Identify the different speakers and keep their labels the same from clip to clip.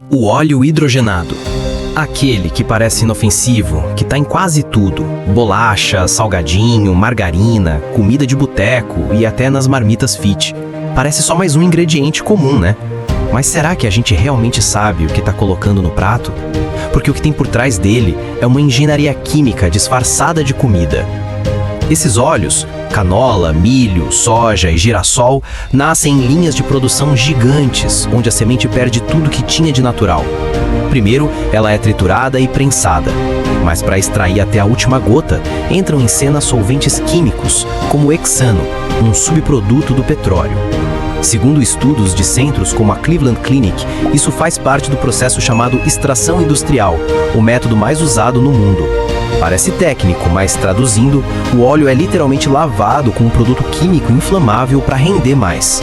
Speaker 1: O óleo hidrogenado. Aquele que parece inofensivo, que tá em quase tudo. Bolacha, salgadinho, margarina, comida de boteco e até nas marmitas fit. Parece só mais um ingrediente comum, né? Mas será que a gente realmente sabe o que tá colocando no prato? Porque o que tem por trás dele é uma engenharia química disfarçada de comida. Esses óleos, canola, milho, soja e girassol, nascem em linhas de produção gigantes, onde a semente perde tudo que tinha de natural. Primeiro, ela é triturada e prensada, mas para extrair até a última gota, entram em cena solventes químicos, como o hexano, um subproduto do petróleo. Segundo estudos de centros como a Cleveland Clinic, isso faz parte do processo chamado extração industrial, o método mais usado no mundo. Parece técnico, mas traduzindo, o óleo é literalmente lavado com um produto químico inflamável para render mais.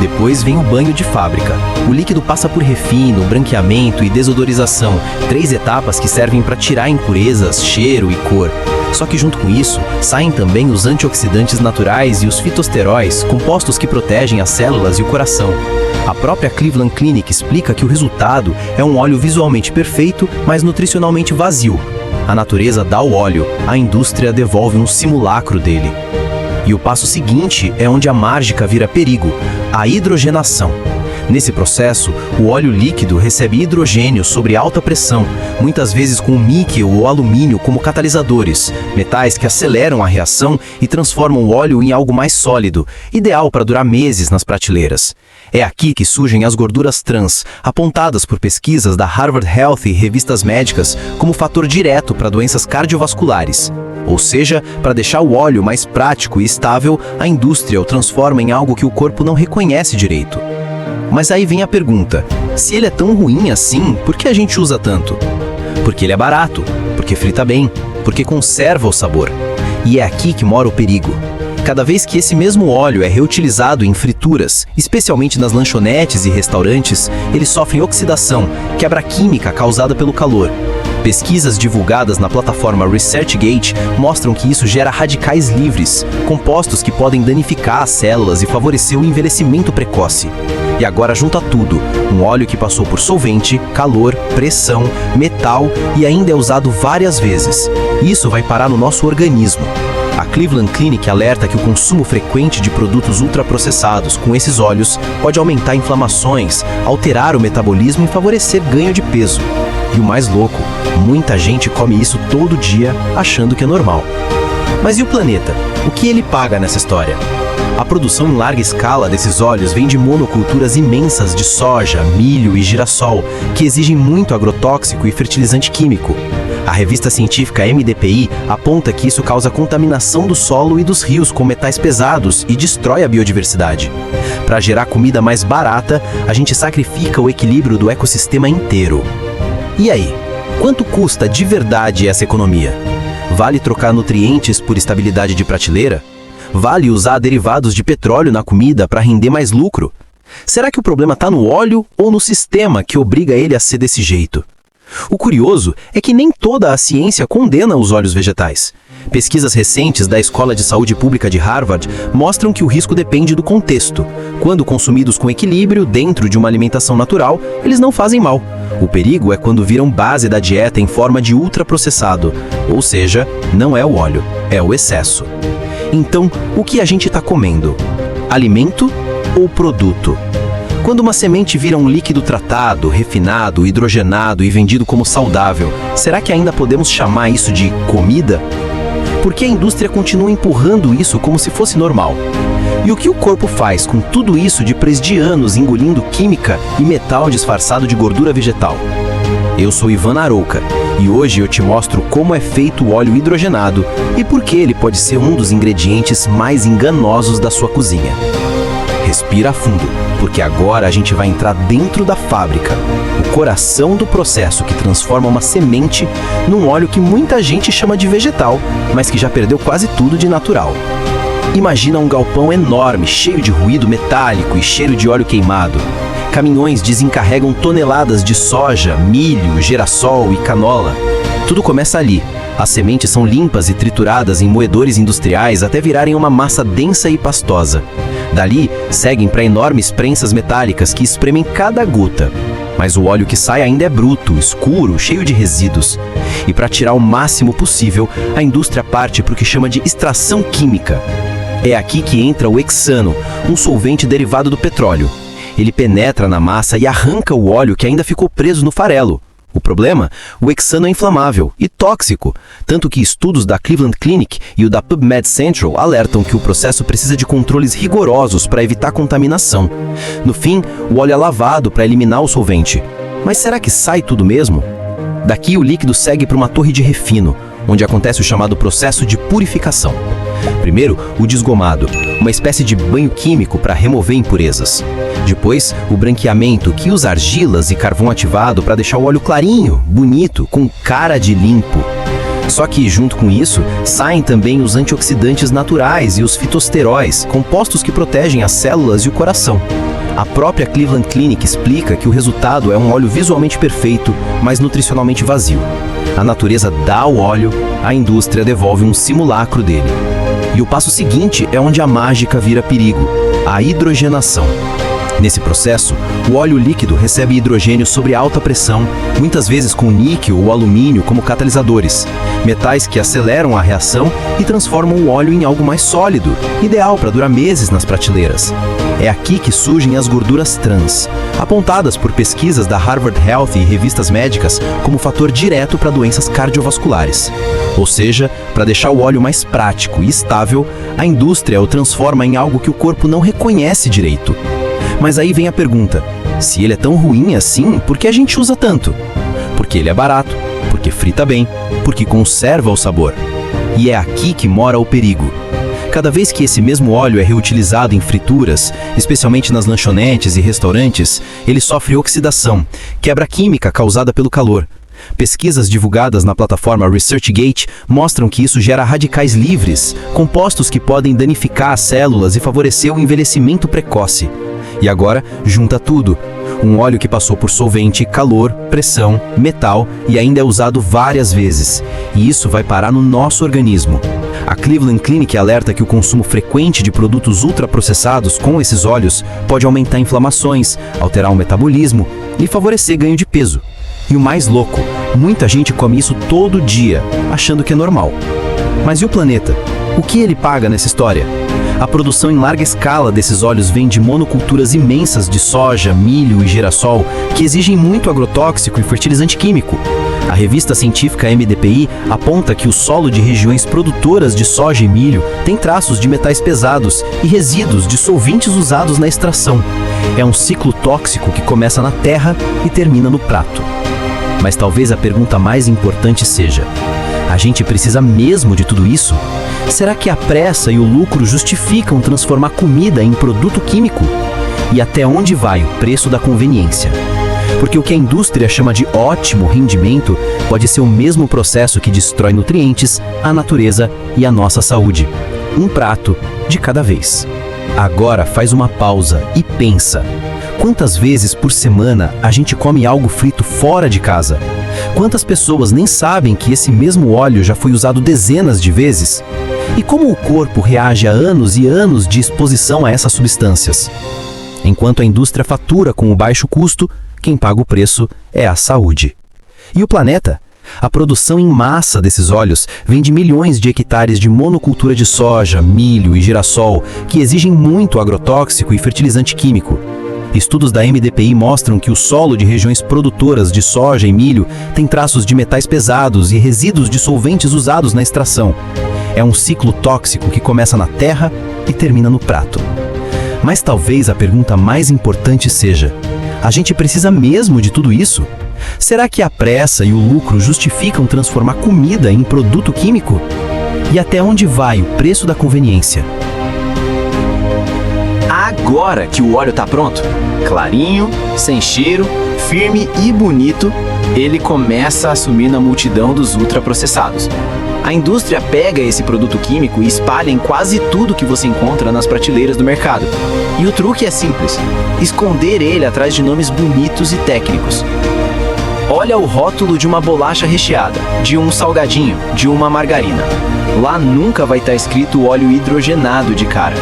Speaker 1: Depois vem o banho de fábrica. O líquido passa por refino, branqueamento e desodorização, 3 etapas que servem para tirar impurezas, cheiro e cor. Só que junto com isso, saem também os antioxidantes naturais e os fitosteróis, compostos que protegem as células e o coração. A própria Cleveland Clinic explica que o resultado é um óleo visualmente perfeito, mas nutricionalmente vazio. A natureza dá o óleo, a indústria devolve um simulacro dele. E o passo seguinte é onde a mágica vira perigo, a hidrogenação. Nesse processo, o óleo líquido recebe hidrogênio sobre alta pressão, muitas vezes com níquel ou alumínio como catalisadores, metais que aceleram a reação e transformam o óleo em algo mais sólido, ideal para durar meses nas prateleiras. É aqui que surgem as gorduras trans, apontadas por pesquisas da Harvard Health e revistas médicas como fator direto para doenças cardiovasculares. Ou seja, para deixar o óleo mais prático e estável, a indústria o transforma em algo que o corpo não reconhece direito. Mas aí vem a pergunta, se ele é tão ruim assim, por que a gente usa tanto? Porque ele é barato, porque frita bem, porque conserva o sabor. E é aqui que mora o perigo. Cada vez que esse mesmo óleo é reutilizado em frituras, especialmente nas lanchonetes e restaurantes, ele sofre oxidação, quebra química causada pelo calor. Pesquisas divulgadas na plataforma ResearchGate mostram que isso gera radicais livres, compostos que podem danificar as células e favorecer o envelhecimento precoce. E agora junta tudo, um óleo que passou por solvente, calor, pressão, metal e ainda é usado várias vezes. Isso vai parar no nosso organismo. A Cleveland Clinic alerta que o consumo frequente de produtos ultraprocessados com esses óleos pode aumentar inflamações, alterar o metabolismo e favorecer ganho de peso. E o mais louco, muita gente come isso todo dia achando que é normal. Mas e o planeta? O que ele paga nessa história? A produção em larga escala desses óleos vem de monoculturas imensas de soja, milho e girassol, que exigem muito agrotóxico e fertilizante químico. A revista científica MDPI aponta que isso causa contaminação do solo e dos rios com metais pesados e destrói a biodiversidade. Para gerar comida mais barata, a gente sacrifica o equilíbrio do ecossistema inteiro. E aí, quanto custa de verdade essa economia? Vale trocar nutrientes por estabilidade de prateleira? Vale usar derivados de petróleo na comida para render mais lucro? Será que o problema está no óleo ou no sistema que obriga ele a ser desse jeito? O curioso é que nem toda a ciência condena os óleos vegetais. Pesquisas recentes da Escola de Saúde Pública de Harvard mostram que o risco depende do contexto. Quando consumidos com equilíbrio dentro de uma alimentação natural, eles não fazem mal. O perigo é quando viram base da dieta em forma de ultraprocessado, ou seja, não é o óleo, é o excesso. Então, o que a gente está comendo? Alimento ou produto? Quando uma semente vira um líquido tratado, refinado, hidrogenado e vendido como saudável, será que ainda podemos chamar isso de comida? Por que a indústria continua empurrando isso como se fosse normal? E o que o corpo faz com tudo isso depois de anos engolindo química e metal disfarçado de gordura vegetal? Eu sou Ivan Arouca e hoje eu te mostro como é feito o óleo hidrogenado e por que ele pode ser um dos ingredientes mais enganosos da sua cozinha. Respira fundo, porque agora a gente vai entrar dentro da fábrica, o coração do processo que transforma uma semente num óleo que muita gente chama de vegetal, mas que já perdeu quase tudo de natural. Imagina um galpão enorme, cheio de ruído metálico e cheiro de óleo queimado. Caminhões desencarregam toneladas de soja, milho, girassol e canola. Tudo começa ali. As sementes são limpas e trituradas em moedores industriais até virarem uma massa densa e pastosa. Dali, seguem para enormes prensas metálicas que espremem cada gota. Mas o óleo que sai ainda é bruto, escuro, cheio de resíduos. E para tirar o máximo possível, a indústria parte para o que chama de extração química. É aqui que entra o hexano, um solvente derivado do petróleo. Ele penetra na massa e arranca o óleo que ainda ficou preso no farelo. O problema? O hexano é inflamável e tóxico, tanto que estudos da Cleveland Clinic e o da PubMed Central alertam que o processo precisa de controles rigorosos para evitar contaminação. No fim, o óleo é lavado para eliminar o solvente. Mas será que sai tudo mesmo? Daqui o líquido segue para uma torre de refino, onde acontece o chamado processo de purificação. Primeiro, o desgomado, uma espécie de banho químico para remover impurezas. Depois, o branqueamento, que usa argilas e carvão ativado para deixar o óleo clarinho, bonito, com cara de limpo. Só que, junto com isso, saem também os antioxidantes naturais e os fitosteróis, compostos que protegem as células e o coração. A própria Cleveland Clinic explica que o resultado é um óleo visualmente perfeito, mas nutricionalmente vazio. A natureza dá o óleo, a indústria devolve um simulacro dele. E o passo seguinte é onde a mágica vira perigo: a hidrogenação. Nesse processo, o óleo líquido recebe hidrogênio sobre alta pressão, muitas vezes com níquel ou alumínio como catalisadores, metais que aceleram a reação e transformam o óleo em algo mais sólido, ideal para durar meses nas prateleiras. É aqui que surgem as gorduras trans, apontadas por pesquisas da Harvard Health e revistas médicas como fator direto para doenças cardiovasculares. Ou seja, para deixar o óleo mais prático e estável, a indústria o transforma em algo que o corpo não reconhece direito. Mas aí vem a pergunta: se ele é tão ruim assim, por que a gente usa tanto? Porque ele é barato, porque frita bem, porque conserva o sabor. E é aqui que mora o perigo. Cada vez que esse mesmo óleo é reutilizado em frituras, especialmente nas lanchonetes e restaurantes, ele sofre oxidação, quebra química causada pelo calor. Pesquisas divulgadas na plataforma ResearchGate mostram que isso gera radicais livres, compostos que podem danificar as células e favorecer o envelhecimento precoce. E agora, junta tudo. Um óleo que passou por solvente, calor, pressão, metal e ainda é usado várias vezes. E isso vai parar no nosso organismo. A Cleveland Clinic alerta que o consumo frequente de produtos ultraprocessados com esses óleos pode aumentar inflamações, alterar o metabolismo e favorecer ganho de peso. E o mais louco, muita gente come isso todo dia, achando que é normal. Mas e o planeta? O que ele paga nessa história? A produção em larga escala desses óleos vem de monoculturas imensas de soja, milho e girassol, que exigem muito agrotóxico e fertilizante químico. A revista científica MDPI aponta que o solo de regiões produtoras de soja e milho tem traços de metais pesados e resíduos de solventes usados na extração. É um ciclo tóxico que começa na terra e termina no prato. Mas talvez a pergunta mais importante seja: a gente precisa mesmo de tudo isso? Será que a pressa e o lucro justificam transformar comida em produto químico? E até onde vai o preço da conveniência? Porque o que a indústria chama de ótimo rendimento pode ser o mesmo processo que destrói nutrientes, a natureza e a nossa saúde. Um prato de cada vez. Agora faz uma pausa e pensa: quantas vezes por semana a gente come algo frito fora de casa? Quantas pessoas nem sabem que esse mesmo óleo já foi usado dezenas de vezes? E como o corpo reage a anos e anos de exposição a essas substâncias? Enquanto a indústria fatura com o baixo custo, quem paga o preço é a saúde. E o planeta? A produção em massa desses óleos vem de milhões de hectares de monocultura de soja, milho e girassol, que exigem muito agrotóxico e fertilizante químico. Estudos da MDPI mostram que o solo de regiões produtoras de soja e milho tem traços de metais pesados e resíduos de solventes usados na extração. É um ciclo tóxico que começa na terra e termina no prato. Mas talvez a pergunta mais importante seja: a gente precisa mesmo de tudo isso? Será que a pressa e o lucro justificam transformar comida em produto químico? E até onde vai o preço da conveniência? Agora que o óleo está pronto, clarinho, sem cheiro, firme e bonito, ele começa a sumir na multidão dos ultraprocessados. A indústria pega esse produto químico e espalha em quase tudo que você encontra nas prateleiras do mercado. E o truque é simples: esconder ele atrás de nomes bonitos e técnicos. Olha o rótulo de uma bolacha recheada, de um salgadinho, de uma margarina. Lá nunca vai estar escrito óleo hidrogenado de cara.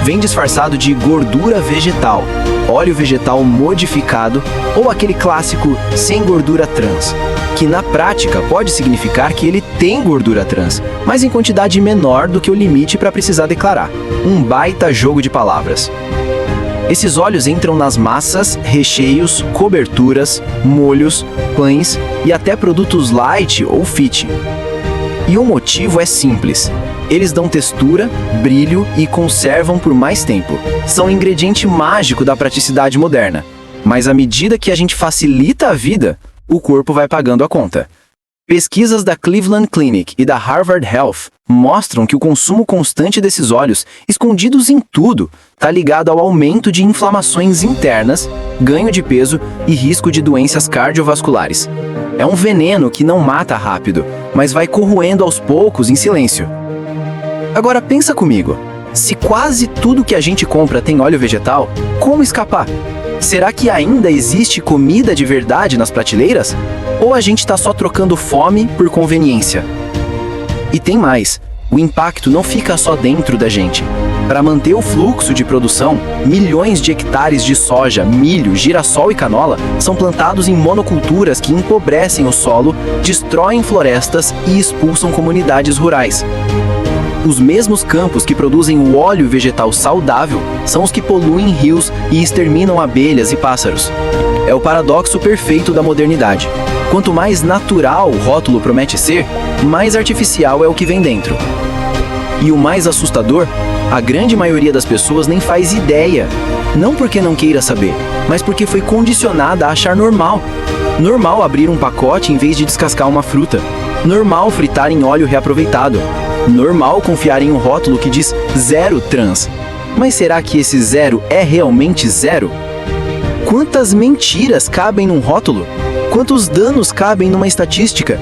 Speaker 2: vem disfarçado de gordura vegetal, óleo vegetal modificado ou aquele clássico sem gordura trans, que na prática pode significar que ele tem gordura trans, mas em quantidade menor do que o limite para precisar declarar. Um baita jogo de palavras. Esses óleos entram nas massas, recheios, coberturas, molhos, pães e até produtos light ou fit. E o motivo é simples. Eles dão textura, brilho e conservam por mais tempo. São um ingrediente mágico da praticidade moderna. Mas à medida que a gente facilita a vida, o corpo vai pagando a conta. Pesquisas da Cleveland Clinic e da Harvard Health mostram que o consumo constante desses óleos, escondidos em tudo, está ligado ao aumento de inflamações internas, ganho de peso e risco de doenças cardiovasculares. É um veneno que não mata rápido, mas vai corroendo aos poucos em silêncio. Agora pensa comigo, se quase tudo que a gente compra tem óleo vegetal, como escapar? Será que ainda existe comida de verdade nas prateleiras? Ou a gente está só trocando fome por conveniência? E tem mais, o impacto não fica só dentro da gente. Para manter o fluxo de produção, milhões de hectares de soja, milho, girassol e canola são plantados em monoculturas que empobrecem o solo, destroem florestas e expulsam comunidades rurais. Os mesmos campos que produzem o óleo vegetal saudável são os que poluem rios e exterminam abelhas e pássaros. É o paradoxo perfeito da modernidade. Quanto mais natural o rótulo promete ser, mais artificial é o que vem dentro. E o mais assustador, a grande maioria das pessoas nem faz ideia. Não porque não queira saber, mas porque foi condicionada a achar normal. Normal abrir um pacote em vez de descascar uma fruta. Normal fritar em óleo reaproveitado. Normal confiar em um rótulo que diz zero trans. Mas será que esse zero é realmente zero? Quantas mentiras cabem num rótulo? Quantos danos cabem numa estatística?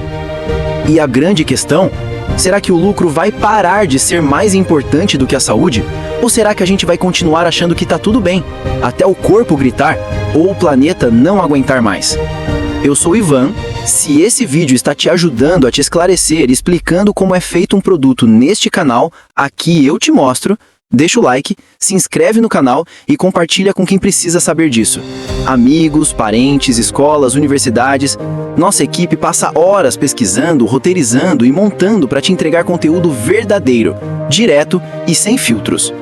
Speaker 2: E a grande questão, será que o lucro vai parar de ser mais importante do que a saúde? Ou será que a gente vai continuar achando que tá tudo bem, até o corpo gritar ou o planeta não aguentar mais? Eu sou Ivan. Se esse vídeo está te ajudando a te esclarecer, explicando como é feito um produto neste canal, aqui eu te mostro. Deixa o like, se inscreve no canal e compartilha com quem precisa saber disso. Amigos, parentes, escolas, universidades. Nossa equipe passa horas pesquisando, roteirizando e montando para te entregar conteúdo verdadeiro, direto e sem filtros.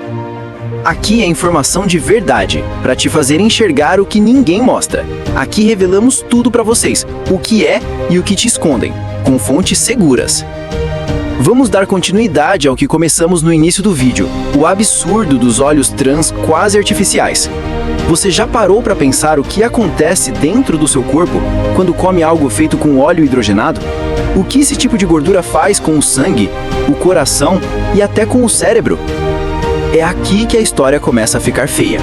Speaker 2: Aqui é informação de verdade, para te fazer enxergar o que ninguém mostra. Aqui revelamos tudo para vocês, o que é e o que te escondem, com fontes seguras. Vamos dar continuidade ao que começamos no início do vídeo, o absurdo dos óleos trans quase artificiais. Você já parou para pensar o que acontece dentro do seu corpo quando come algo feito com óleo hidrogenado? O que esse tipo de gordura faz com o sangue, o coração e até com o cérebro? É aqui que a história começa a ficar feia.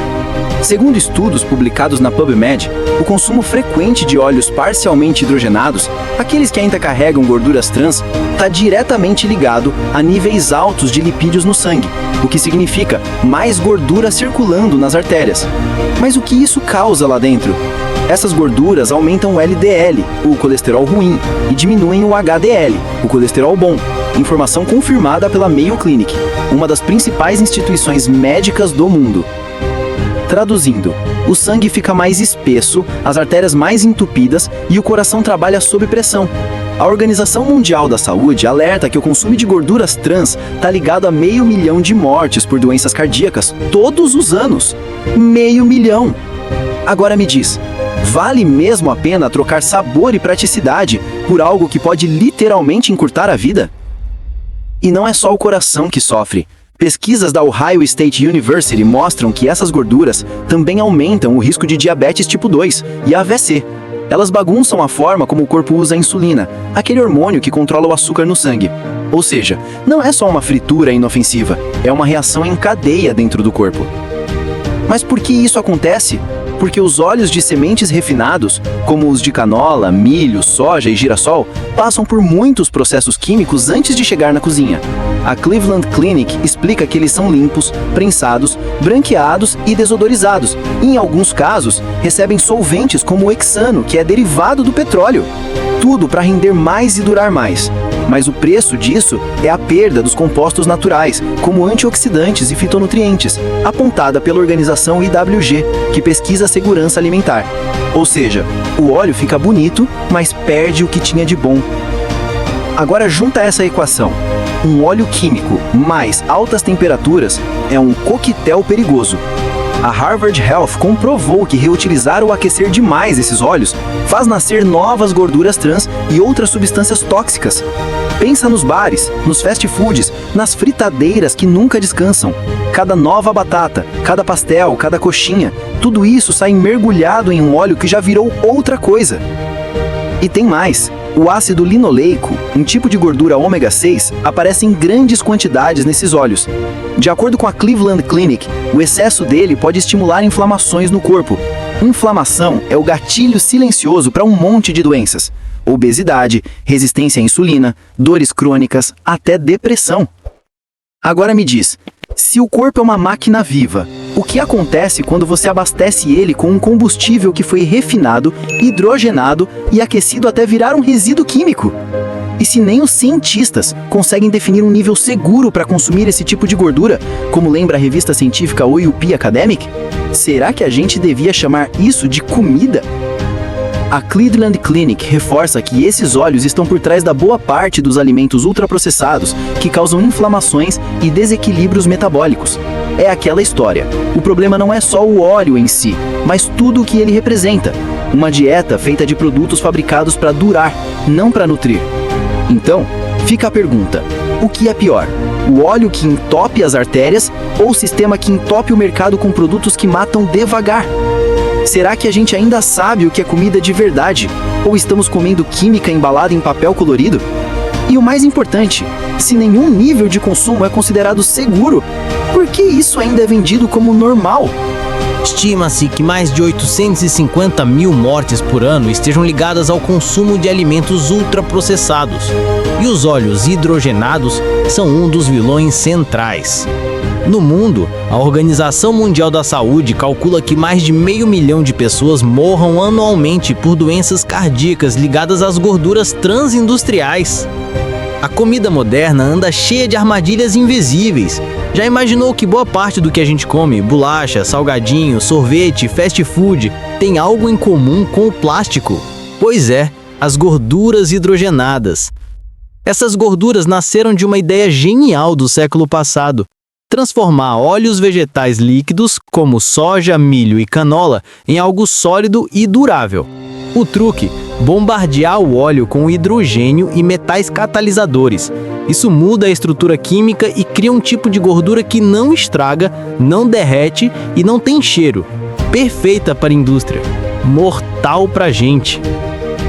Speaker 2: Segundo estudos publicados na PubMed, o consumo frequente de óleos parcialmente hidrogenados, aqueles que ainda carregam gorduras trans, está diretamente ligado a níveis altos de lipídios no sangue, o que significa mais gordura circulando nas artérias. Mas o que isso causa lá dentro? Essas gorduras aumentam o LDL, o colesterol ruim, e diminuem o HDL, o colesterol bom. Informação confirmada pela Mayo Clinic, uma das principais instituições médicas do mundo. Traduzindo, o sangue fica mais espesso, as artérias mais entupidas e o coração trabalha sob pressão. A Organização Mundial da Saúde alerta que o consumo de gorduras trans está ligado a 500 mil de mortes por doenças cardíacas todos os anos. 500 mil! Agora me diz, vale mesmo a pena trocar sabor e praticidade por algo que pode literalmente encurtar a vida? E não é só o coração que sofre. Pesquisas da Ohio State University mostram que essas gorduras também aumentam o risco de diabetes tipo 2 e AVC. Elas bagunçam a forma como o corpo usa a insulina, aquele hormônio que controla o açúcar no sangue. Ou seja, não é só uma fritura inofensiva, é uma reação em cadeia dentro do corpo. Mas por que isso acontece? Porque os óleos de sementes refinados, como os de canola, milho, soja e girassol, passam por muitos processos químicos antes de chegar na cozinha. A Cleveland Clinic explica que eles são limpos, prensados, branqueados e desodorizados. E, em alguns casos, recebem solventes como o hexano, que é derivado do petróleo. Tudo para render mais e durar mais. mas o preço disso é a perda dos compostos naturais, como antioxidantes e fitonutrientes, apontada pela organização IWG, que pesquisa a segurança alimentar. Ou seja, o óleo fica bonito, mas perde o que tinha de bom. Agora junta essa equação. Um óleo químico mais altas temperaturas é um coquetel perigoso. A Harvard Health comprovou que reutilizar ou aquecer demais esses óleos faz nascer novas gorduras trans e outras substâncias tóxicas. Pensa nos bares, nos fast foods, nas fritadeiras que nunca descansam. Cada nova batata, cada pastel, cada coxinha, tudo isso sai mergulhado em um óleo que já virou outra coisa. E tem mais. O ácido linoleico, um tipo de gordura ômega 6, aparece em grandes quantidades nesses óleos. De acordo com a Cleveland Clinic, o excesso dele pode estimular inflamações no corpo. Inflamação é o gatilho silencioso para um monte de doenças: obesidade, resistência à insulina, dores crônicas, até depressão. Agora me diz, se o corpo é uma máquina viva, o que acontece quando você abastece ele com um combustível que foi refinado, hidrogenado e aquecido até virar um resíduo químico? E se nem os cientistas conseguem definir um nível seguro para consumir esse tipo de gordura, como lembra a revista científica OUP Academic, será que a gente devia chamar isso de comida? A Cleveland Clinic reforça que esses óleos estão por trás da boa parte dos alimentos ultraprocessados que causam inflamações e desequilíbrios metabólicos. É aquela história. O problema não é só o óleo em si, mas tudo o que ele representa. Uma dieta feita de produtos fabricados para durar, não para nutrir. Então, fica a pergunta: o que é pior? O óleo que entope as artérias ou o sistema que entope o mercado com produtos que matam devagar? Será que a gente ainda sabe o que é comida de verdade? Ou estamos comendo química embalada em papel colorido? E o mais importante, se nenhum nível de consumo é considerado seguro, por que isso ainda é vendido como normal?
Speaker 1: Estima-se que mais de 850 mil mortes por ano estejam ligadas ao consumo de alimentos ultraprocessados. E os óleos hidrogenados são um dos vilões centrais. No mundo, a Organização Mundial da Saúde calcula que mais de 500 mil de pessoas morram anualmente por doenças cardíacas ligadas às gorduras transindustriais. A comida moderna anda cheia de armadilhas invisíveis. Já imaginou que boa parte do que a gente come, bolacha, salgadinho, sorvete, fast food, tem algo em comum com o plástico? Pois é, as gorduras hidrogenadas. Essas gorduras nasceram de uma ideia genial do século passado: transformar óleos vegetais líquidos, como soja, milho e canola, em algo sólido e durável. O truque: bombardear o óleo com hidrogênio e metais catalisadores. Isso muda a estrutura química e cria um tipo de gordura que não estraga, não derrete e não tem cheiro. Perfeita para a indústria, mortal para a gente.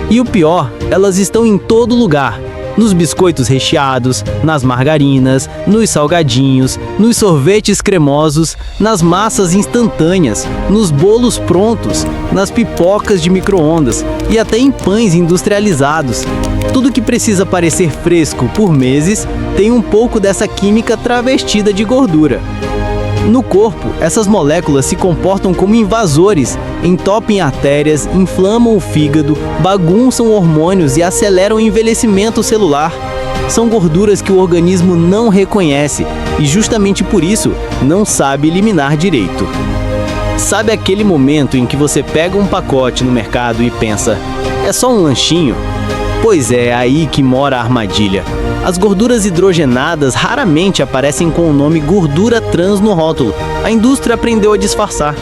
Speaker 1: E o pior, elas estão em todo lugar. Nos biscoitos recheados, nas margarinas, nos salgadinhos, nos sorvetes cremosos, nas massas instantâneas, nos bolos prontos, nas pipocas de micro-ondas e até em pães industrializados. Tudo que precisa parecer fresco por meses tem um pouco dessa química travestida de gordura. No corpo, essas moléculas se comportam como invasores, entopem artérias, inflamam o fígado, bagunçam hormônios e aceleram o envelhecimento celular. São gorduras que o organismo não reconhece e justamente por isso não sabe eliminar direito. Sabe aquele momento em que você pega um pacote no mercado e pensa: é só um lanchinho? Pois é aí que mora a armadilha. As gorduras hidrogenadas raramente aparecem com o nome gordura trans no rótulo. A indústria aprendeu a disfarçar.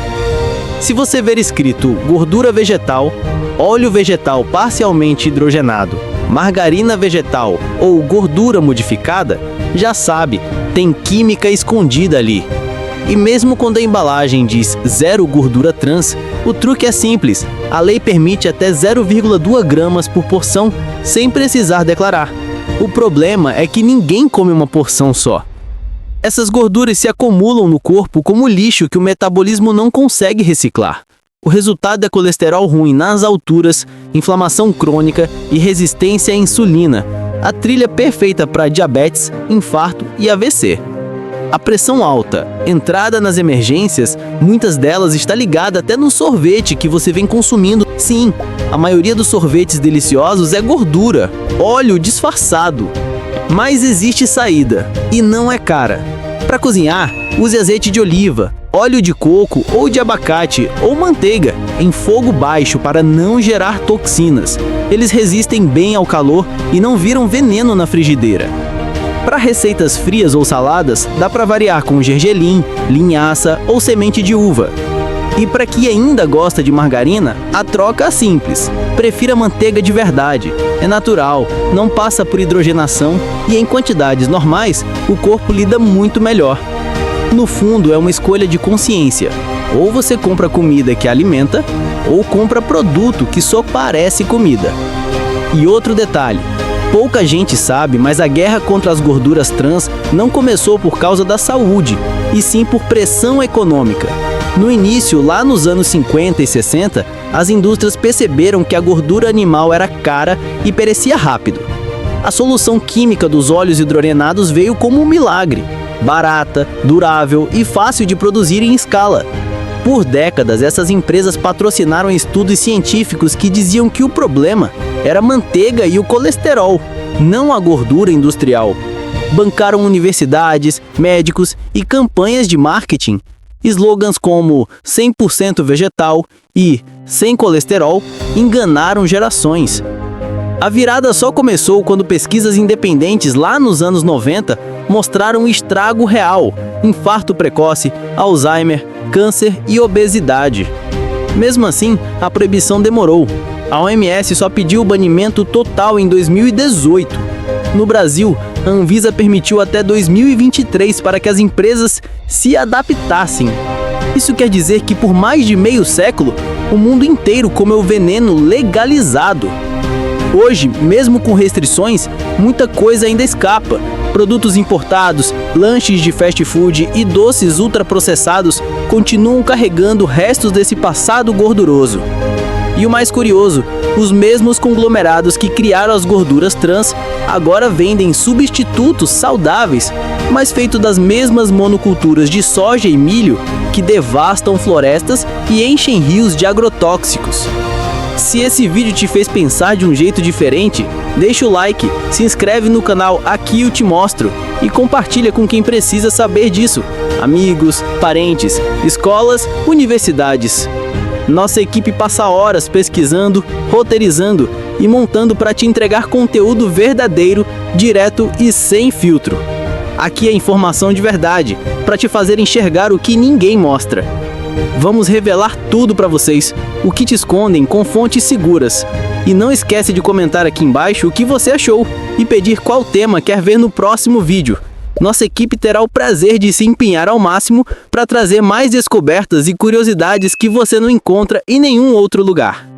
Speaker 1: Se você ver escrito gordura vegetal, óleo vegetal parcialmente hidrogenado, margarina vegetal ou gordura modificada, já sabe, tem química escondida ali. E mesmo quando a embalagem diz 0 gordura trans, o truque é simples: a lei permite até 0,2 gramas por porção, sem precisar declarar. O problema é que ninguém come uma porção só. Essas gorduras se acumulam no corpo como lixo que o metabolismo não consegue reciclar. O resultado é colesterol ruim nas alturas, inflamação crônica e resistência à insulina, a trilha perfeita para diabetes, infarto e AVC. A pressão alta, entrada nas emergências, muitas delas está ligada até no sorvete que você vem consumindo. Sim, a maioria dos sorvetes deliciosos é gordura, óleo disfarçado.
Speaker 3: Mas existe saída, e não é cara. Para cozinhar, use azeite de oliva, óleo de coco ou de abacate ou manteiga em fogo baixo para não gerar toxinas. Eles resistem bem ao calor e não viram veneno na frigideira. Para receitas frias ou saladas, dá para variar com gergelim, linhaça ou semente de uva. E para quem ainda gosta de margarina, a troca é simples. Prefira manteiga de verdade. É natural, não passa por hidrogenação e em quantidades normais, o corpo lida muito melhor. No fundo, é uma escolha de consciência. Ou você compra comida que alimenta, ou compra produto que só parece comida. E outro detalhe, pouca gente sabe, mas a guerra contra as gorduras trans não começou por causa da saúde, e sim por pressão econômica. No início, lá nos anos 50 e 60, as indústrias perceberam que a gordura animal era cara e perecia rápido. A solução química dos óleos hidrogenados veio como um milagre. Barata, durável e fácil de produzir em escala. Por décadas, essas empresas patrocinaram estudos científicos que diziam que o problema era a manteiga e o colesterol, não a gordura industrial. Bancaram universidades, médicos e campanhas de marketing. Slogans como 100% vegetal e sem colesterol enganaram gerações. A virada só começou quando pesquisas independentes lá nos anos 90 mostraram um estrago real: infarto precoce, Alzheimer, câncer e obesidade. Mesmo assim, a proibição demorou. A OMS só pediu o banimento total em 2018. No Brasil, a Anvisa permitiu até 2023 para que as empresas se adaptassem. Isso quer dizer que por mais de meio século, o mundo inteiro comeu veneno legalizado. Hoje, mesmo com restrições, muita coisa ainda escapa. Produtos importados, lanches de fast food e doces ultraprocessados continuam carregando restos desse passado gorduroso. E o mais curioso, os mesmos conglomerados que criaram as gorduras trans agora vendem substitutos saudáveis, mas feitos das mesmas monoculturas de soja e milho que devastam florestas e enchem rios de agrotóxicos. Se esse vídeo te fez pensar de um jeito diferente, deixa o like, se inscreve no canal Aqui Eu Te Mostro e compartilha com quem precisa saber disso: amigos, parentes, escolas, universidades. Nossa equipe passa horas pesquisando, roteirizando e montando para te entregar conteúdo verdadeiro, direto e sem filtro. Aqui é informação de verdade, para te fazer enxergar o que ninguém mostra. Vamos revelar tudo para vocês, o que te escondem com fontes seguras. E não esquece de comentar aqui embaixo o que você achou e pedir qual tema quer ver no próximo vídeo. Nossa equipe terá o prazer de se empenhar ao máximo para trazer mais descobertas e curiosidades que você não encontra em nenhum outro lugar.